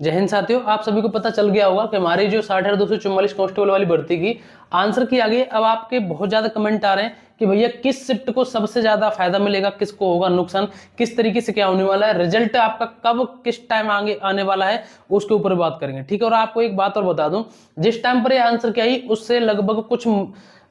जय हिंद साथियों, आप सभी को पता चल गया होगा कि हमारी जो 60,244 कांस्टेबल वाली भर्ती की आंसर की आ गई। अब आपके बहुत ज्यादा कमेंट आ रहे हैं कि भैया किस शिफ्ट को सबसे ज्यादा फायदा मिलेगा, किसको होगा नुकसान, किस तरीके से क्या होने वाला है, रिजल्ट आपका कब किस टाइम आगे आने वाला है, उसके ऊपर बात करेंगे। ठीक है। और आपको एक बात और बता दूं, जिस टाइम पर ये आंसर की आई उससे लगभग कुछ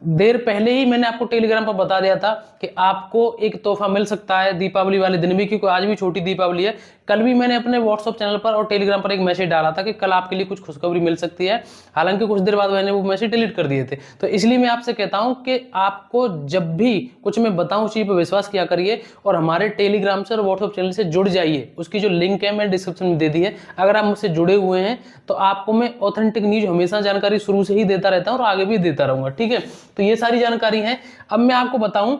देर पहले ही मैंने आपको टेलीग्राम पर बता दिया था कि आपको एक तोहफा मिल सकता है दीपावली वाले दिन भी, क्योंकि आज भी छोटी दीपावली है। कल भी मैंने अपने व्हाट्सएप चैनल पर और टेलीग्राम पर एक मैसेज डाला था कि कल आपके लिए कुछ खुशखबरी मिल सकती है। हालांकि कुछ देर बाद मैंने वो मैसेज डिलीट कर दिए थे। तो इसलिए मैं आपसे कहता हूं कि आपको जब भी कुछ मैं बताऊं उस चीज पर विश्वास किया करिए और हमारे टेलीग्राम से और व्हाट्सएप चैनल से जुड़ जाइए। उसकी जो लिंक है मैंने डिस्क्रिप्शन में दे दी है। अगर आप मुझसे जुड़े हुए हैं तो आपको मैं ऑथेंटिक न्यूज हमेशा जानकारी शुरू से ही देता रहता हूं और आगे भी देता रहूंगा। ठीक है। तो ये सारी जानकारी है। अब मैं आपको बताऊं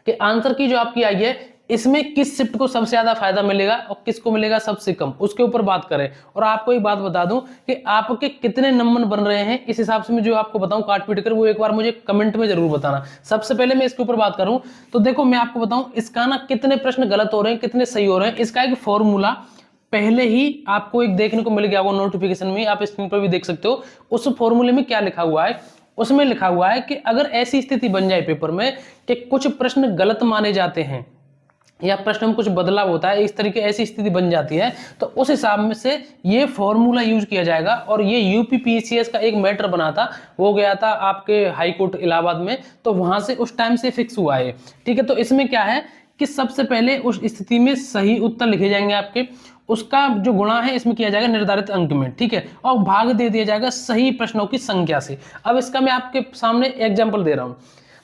कि आंसर की जो आपकी आई है इसमें किस शिफ्ट को सबसे ज्यादा फायदा मिलेगा और किसको मिलेगा सबसे कम, उसके ऊपर बात करें। और आपको एक बात बता दूं कि आपके कितने नंबर बन रहे हैं, इस हिसाब से मैं जो आपको बताऊं काट पीट कर, वो एक बार मुझे कमेंट में जरूर बताना। सबसे पहले मैं इसके ऊपर बात करूं तो देखो, मैं आपको बताऊं इसका ना कितने प्रश्न गलत हो रहे हैं, कितने सही हो रहे हैं। इसका एक फॉर्मूला पहले ही आपको एक देखने को मिल गया वो नोटिफिकेशन में, आप स्क्रीन पर भी देख सकते हो। उस फॉर्मूले में क्या लिखा हुआ है, उसमें लिखा हुआ है कि अगर ऐसी स्थिति बन जाए पेपर में कि कुछ प्रश्न गलत माने जाते हैं या प्रश्न में कुछ बदलाव होता है, इस तरीके ऐसी स्थिति बन जाती है, तो उस हिसाब में से ये फॉर्मूला यूज किया जाएगा। और ये यूपीपीसीएस का एक मैटर बना था, वो गया था आपके हाई कोर्ट इलाहाबाद में, तो वहां से उस टाइम से फिक्स हुआ है। ठीक है। तो इसमें क्या है कि सबसे पहले उस स्थिति में सही उत्तर लिखे जाएंगे आपके, उसका जो गुणा है इसमें किया जाएगा निर्धारित अंक में। ठीक है। और भाग दे दिया जाएगा सही प्रश्नों की संख्या से। अब इसका मैं आपके सामने एग्जांपल दे रहा हूं।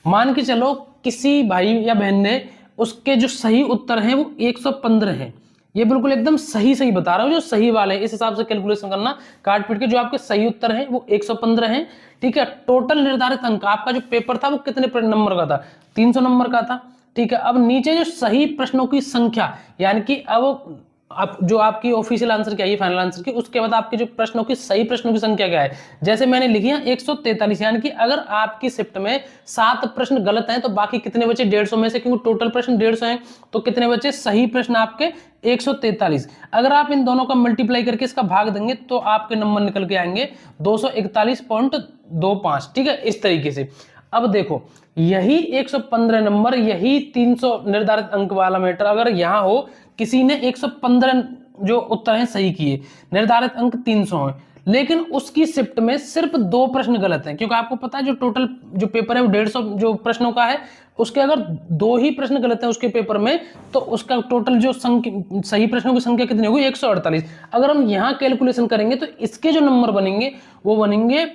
मान के चलो किसी भाई या बहन ने, उसके जो सही उत्तर हैं वो 115 हैं। ये बिल्कुल एकदम सही सही बता रहा हूं, जो सही वाले हैं इस हिसाब से कैलकुलेशन करना काट पीट के। जो आपके सही उत्तर हैं वो 115 हैं। ठीक है। टोटल निर्धारित अंक, आपका जो पेपर था वो कितने नंबर का था, 300 नंबर का था। ठीक है। अब नीचे जो सही प्रश्नों की संख्या, यानी कि अब आप जो आपकी ऑफिशियल आंसर क्या है, फाइनल आंसर की, उसके बाद आपके जो प्रश्नों की सही प्रश्नों की संख्या क्या है। जैसे मैंने लिखी है 143, यानी कि अगर आपकी शिफ्ट में 7 प्रश्न गलत हैं तो बाकी कितने बचे 150 में से, क्योंकि टोटल प्रश्न 150 हैं, तो कितने बचे सही प्रश्न आपके 143। अगर आप इन दोनों का मल्टीप्लाई करके इसका भाग देंगे तो आपके नंबर निकल के आएंगे 241.25। ठीक है। इस तरीके से अब देखो, यही 115 नंबर, यही 300 निर्धारित अंक वाला मैटर अगर यहां हो, किसी ने 115 जो उत्तर हैं सही किए, निर्धारित अंक 300 हैं, लेकिन उसकी शिफ्ट में सिर्फ 2 प्रश्न गलत हैं, क्योंकि आपको पता है जो टोटल जो पेपर है वो 150 जो प्रश्नों का है, उसके अगर 2 ही प्रश्न गलत हैं उसके पेपर में, तो उसका टोटल जो सही प्रश्नों की संख्या कितनी होगी 148। अगर हम यहां कैलकुलेशन करेंगे तो इसके जो नंबर बनेंगे वो बनेंगे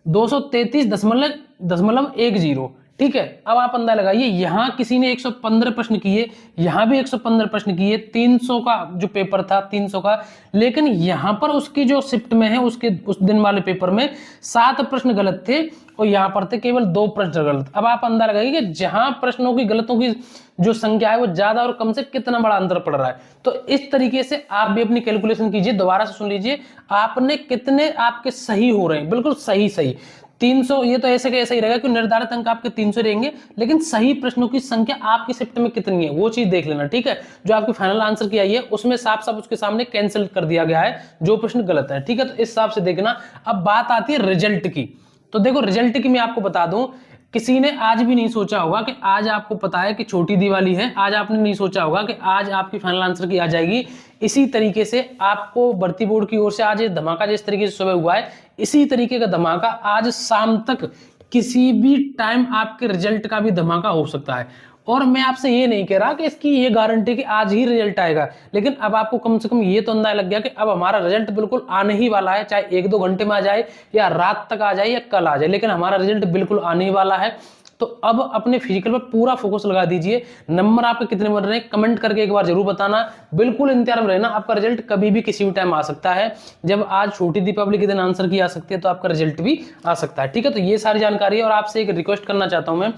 233.10। ठीक है। अब आप अंदाजा लगाइए, यहां किसी ने 115 प्रश्न किए, यहां भी 115 प्रश्न किए, 300 का जो पेपर था 300 का, लेकिन यहां पर उसकी जो शिफ्ट में है उसके उस दिन वाले पेपर में 7 प्रश्न गलत थे और यहां पर थे केवल 2 प्रश्न गलत। अब आप अंदाजा लगाइए कि जहां प्रश्नों की गलतों की जो संख्या है वो ज्यादा और कम से कितना बड़ा अंतर पड़ रहा है। तो इस तरीके से आप भी अपनी कैलकुलेशन कीजिए। दोबारा से सुन लीजिए, आपने कितने आपके सही हो रहे हैं, बिल्कुल सही सही 300। ये तो ऐसे का ऐसा ही रहेगा कि निर्धारित अंक आपके 300 रहेंगे, लेकिन सही प्रश्नों की संख्या आपकी शिफ्ट में कितनी है वो चीज देख लेना। ठीक है। जो आपकी फाइनल आंसर की आई है उसमें साफ साफ उसके सामने कैंसिल कर दिया गया है जो प्रश्न गलत है। ठीक है। तो इस हिसाब से देखना। अब बात आती है रिजल्ट की। तो देखो, रिजल्ट की मैं आपको बता दूं, किसी ने आज भी नहीं सोचा होगा कि आज आपको पता है कि छोटी दिवाली है, आज आपने नहीं सोचा होगा कि आज आपकी फाइनल आंसर की आ जाएगी। इसी तरीके से आपको भर्ती बोर्ड की ओर से आज ये धमाका जिस तरीके से सुबह हुआ है, इसी तरीके का धमाका आज शाम तक किसी भी टाइम आपके रिजल्ट का भी धमाका हो सकता है। और मैं आपसे ये नहीं कह रहा कि इसकी ये गारंटी कि आज ही रिजल्ट आएगा, लेकिन अब आपको कम से कम ये तो अंदाजा लग गया कि अब हमारा रिजल्ट बिल्कुल आने ही वाला है, चाहे 1-2 घंटे में आ जाए या रात तक आ जाए या कल आ जाए, लेकिन हमारा रिजल्ट बिल्कुल आने ही वाला है। तो अब अपने फिजिकल पर पूरा फोकस लगा दीजिए। नंबर आपके कितने बन रहे हैं कमेंट करके एक बार जरूर बताना। बिल्कुल इंतजार में रहना, आपका रिजल्ट कभी भी किसी भी टाइम आ सकता है। जब आज छोटी दीपावली के दिन आंसर की आ सकती है तो आपका रिजल्ट भी आ सकता है। ठीक है। तो ये सारी जानकारी है। और आपसे एक रिक्वेस्ट करना चाहता हूं मैं,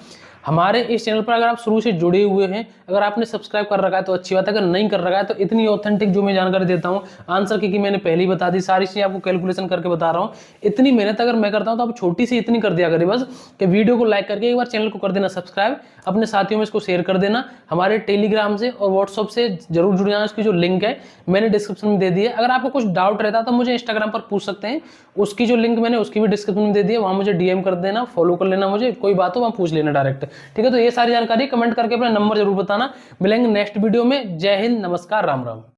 हमारे इस चैनल पर अगर आप शुरू से जुड़े हुए हैं, अगर आपने सब्सक्राइब कर रखा है तो अच्छी बात है, अगर नहीं कर रखा है तो इतनी ऑथेंटिक जो मैं जानकारी देता हूँ आंसर की मैंने पहले ही बता दी, सारी चीजें आपको कैलकुलेशन करके बता रहा हूँ। इतनी मेहनत अगर मैं करता हूँ तो आप छोटी सी इतनी कर दिया करिए बस, कि वीडियो को लाइक करके एक बार चैनल को कर देना सब्सक्राइब, अपने साथियों में इसको शेयर कर देना। हमारे टेलीग्राम से और व्हाट्सएप से जरूर जुड़ जाना, उसकी जो लिंक है मैंने डिस्क्रिप्शन में दे दी है। अगर आपको कुछ डाउट रहता है तो मुझे इंस्टाग्राम पर पूछ सकते हैं, उसकी जो लिंक मैंने उसकी भी डिस्क्रिप्शन में दे दी है, वहां मुझे डीएम कर देना, फॉलो कर लेना, मुझे कोई बात हो वहां पूछ लेना डायरेक्ट, ठीक है। तो ये सारी जानकारी कमेंट करके अपना नंबर जरूर बताना। मिलेंगे नेक्स्ट वीडियो में। जय हिंद, नमस्कार, राम राम।